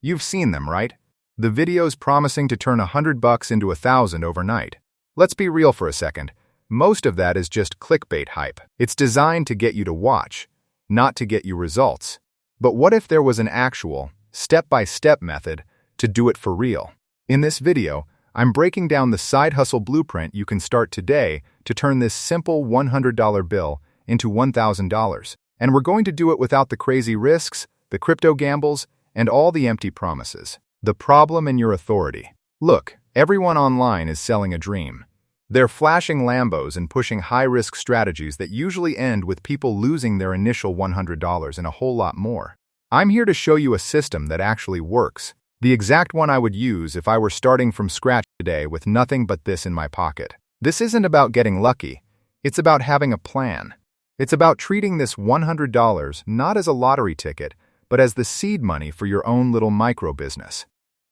You've seen them, right? The videos promising to turn $100 into $1,000 overnight. Let's be real for a second. Most of that is just clickbait hype. It's designed to get you to watch, not to get you results. But what if there was an actual, step-by-step method to do it for real? In this video, I'm breaking down the side hustle blueprint you can start today to turn this simple $100 bill into $1,000. And we're going to do it without the crazy risks, the crypto gambles, and all the empty promises. The problem in your authority. Look, everyone online is selling a dream. They're flashing Lambos and pushing high-risk strategies that usually end with people losing their initial $100 and a whole lot more. I'm here to show you a system that actually works. The exact one I would use if I were starting from scratch today with nothing but this in my pocket. This isn't about getting lucky. It's about having a plan. It's about treating this $100 not as a lottery ticket, but as the seed money for your own little micro business.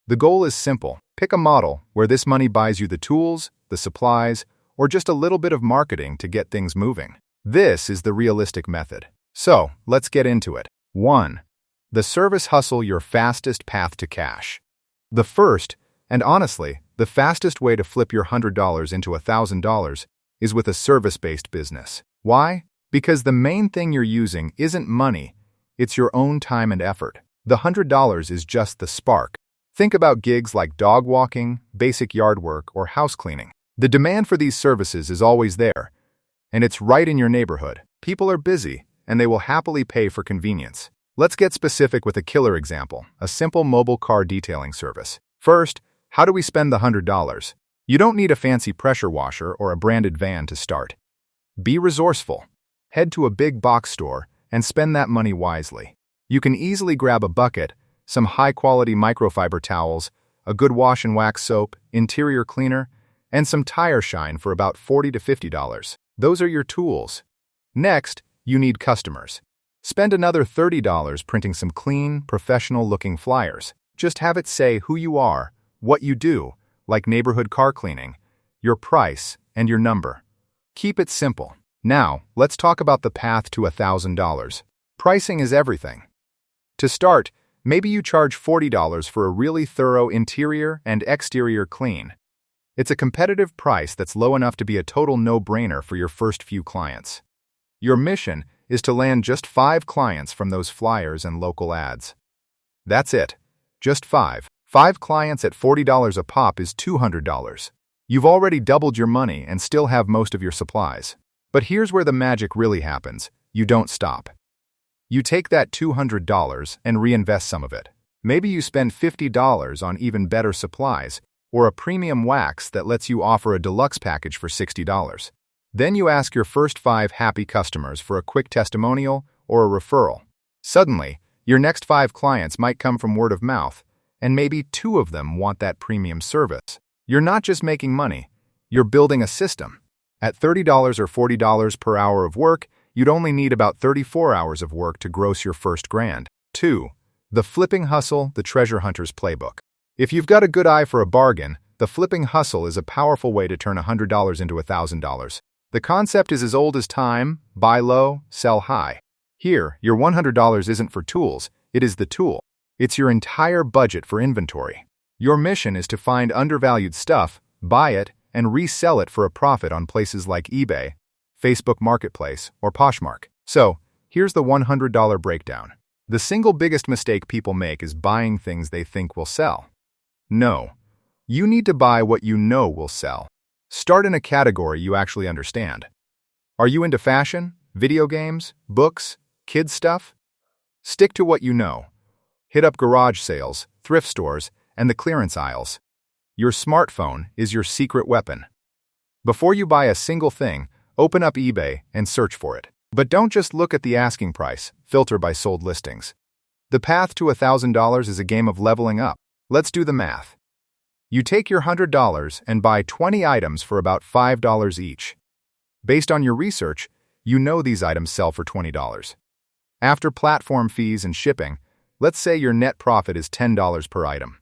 The goal is simple. Pick a model where this money buys you the tools, the supplies, or just a little bit of marketing to get things moving. This is the realistic method. So, let's get into it. 1. The service hustle, your fastest path to cash. The first, and honestly, the fastest way to flip your $100 into $1,000 is with a service-based business. Why? Because the main thing you're using isn't money, it's your own time and effort. The $100 is just the spark. Think about gigs like dog walking, basic yard work, or house cleaning. The demand for these services is always there, and it's right in your neighborhood. People are busy, and they will happily pay for convenience. Let's get specific with a killer example, a simple mobile car detailing service. First, how do we spend the $100? You don't need a fancy pressure washer or a branded van to start. Be resourceful. Head to a big box store and spend that money wisely. You can easily grab a bucket, some high-quality microfiber towels, a good wash and wax soap, interior cleaner, and some tire shine for about $40 to $50. Those are your tools. Next, you need customers. Spend another $30 printing some clean, professional-looking flyers. Just have it say who you are, what you do, like neighborhood car cleaning, your price, and your number. Keep it simple. Now, let's talk about the path to $1,000. Pricing is everything. To start, maybe you charge $40 for a really thorough interior and exterior clean. It's a competitive price that's low enough to be a total no-brainer for your first few clients. Your mission is to land just 5 clients from those flyers and local ads. That's it. Just 5. 5 clients at $40 a pop is $200. You've already doubled your money and still have most of your supplies. But here's where the magic really happens. You don't stop. You take that $200 and reinvest some of it. Maybe you spend $50 on even better supplies, or a premium wax that lets you offer a deluxe package for $60. Then you ask your first 5 happy customers for a quick testimonial or a referral. Suddenly, your next 5 clients might come from word of mouth, and maybe 2 of them want that premium service. You're not just making money, you're building a system. At $30 or $40 per hour of work, you'd only need about 34 hours of work to gross your first grand. 2. The flipping hustle, the treasure hunter's playbook. If you've got a good eye for a bargain, the flipping hustle is a powerful way to turn $100 into $1,000. The concept is as old as time: buy low, sell high. Here, your $100 isn't for tools, it is the tool. It's your entire budget for inventory. Your mission is to find undervalued stuff, buy it, and resell it for a profit on places like eBay, Facebook Marketplace, or Poshmark. So, here's the $100 breakdown. The single biggest mistake people make is buying things they think will sell. No. You need to buy what you know will sell. Start in a category you actually understand. Are you into fashion, video games, books, kids stuff? Stick to what you know. Hit up garage sales, thrift stores, and the clearance aisles. Your smartphone is your secret weapon. Before you buy a single thing, open up eBay and search for it. But don't just look at the asking price, filter by sold listings. The path to $1,000 is a game of leveling up. Let's do the math. You take your $100 and buy 20 items for about $5 each. Based on your research, you know these items sell for $20. After platform fees and shipping, let's say your net profit is $10 per item.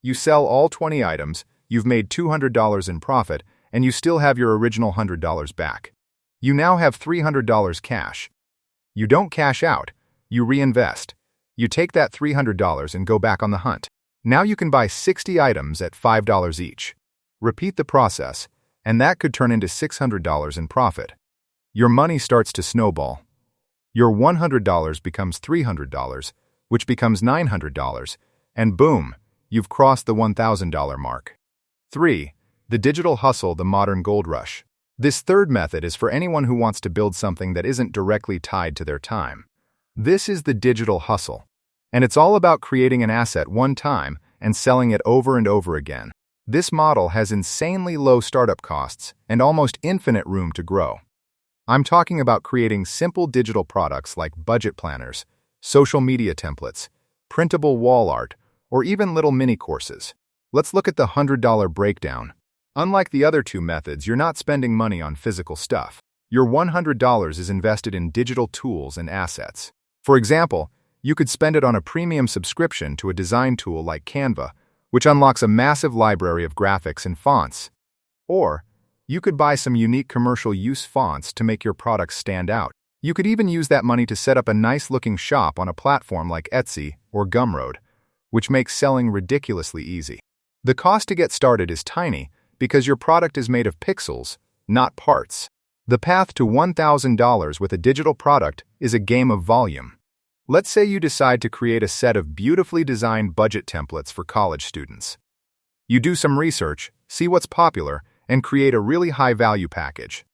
You sell all 20 items, you've made $200 in profit, and you still have your original $100 back. You now have $300 cash. You don't cash out, you reinvest. You take that $300 and go back on the hunt. Now you can buy 60 items at $5 each. Repeat the process, and that could turn into $600 in profit. Your money starts to snowball. Your $100 becomes $300, which becomes $900, and boom, you've crossed the $1,000 mark. 3. The digital hustle, the modern gold rush. This third method is for anyone who wants to build something that isn't directly tied to their time. This is the digital hustle, and it's all about creating an asset one time and selling it over and over again. This model has insanely low startup costs and almost infinite room to grow. I'm talking about creating simple digital products like budget planners, social media templates, printable wall art, or even little mini courses. Let's look at the $100 breakdown. Unlike the other two methods, you're not spending money on physical stuff. Your $100 is invested in digital tools and assets. For example, you could spend it on a premium subscription to a design tool like Canva, which unlocks a massive library of graphics and fonts. Or, you could buy some unique commercial use fonts to make your products stand out. You could even use that money to set up a nice-looking shop on a platform like Etsy or Gumroad, which makes selling ridiculously easy. The cost to get started is tiny because your product is made of pixels, not parts. The path to $1,000 with a digital product is a game of volume. Let's say you decide to create a set of beautifully designed budget templates for college students. You do some research, see what's popular, and create a really high-value package.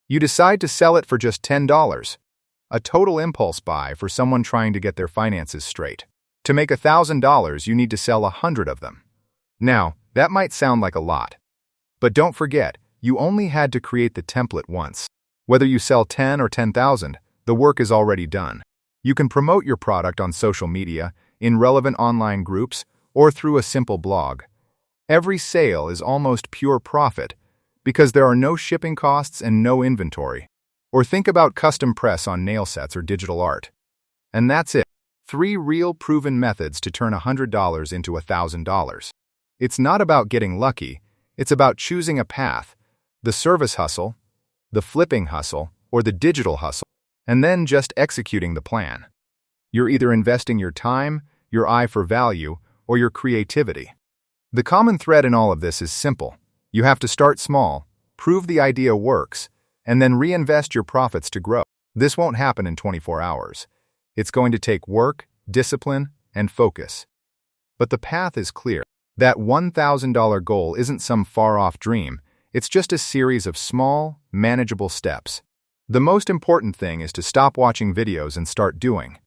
You decide to sell it for just $10, a total impulse buy for someone trying to get their finances straight. To make $1,000, you need to sell 100 of them. Now, that might sound like a lot. But don't forget, you only had to create the template once. Whether you sell 10 or 10,000, the work is already done. You can promote your product on social media, in relevant online groups, or through a simple blog. Every sale is almost pure profit because there are no shipping costs and no inventory. Or think about custom press on nail sets or digital art. And that's it. 3 real proven methods to turn $100 into $1,000. It's not about getting lucky, it's about choosing a path, the service hustle, the flipping hustle, or the digital hustle, and then just executing the plan. You're either investing your time, your eye for value, or your creativity. The common thread in all of this is simple. You have to start small, prove the idea works, and then reinvest your profits to grow. This won't happen in 24 hours. It's going to take work, discipline, and focus. But the path is clear. That $1,000 goal isn't some far-off dream. It's just a series of small, manageable steps. The most important thing is to stop watching videos and start doing.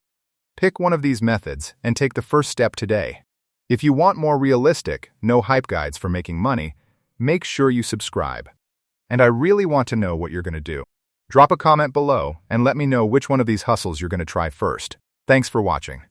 Pick one of these methods and take the first step today. If you want more realistic, no-hype guides for making money, make sure you subscribe. And I really want to know what you're going to do. Drop a comment below and let me know which one of these hustles you're going to try first. Thanks for watching.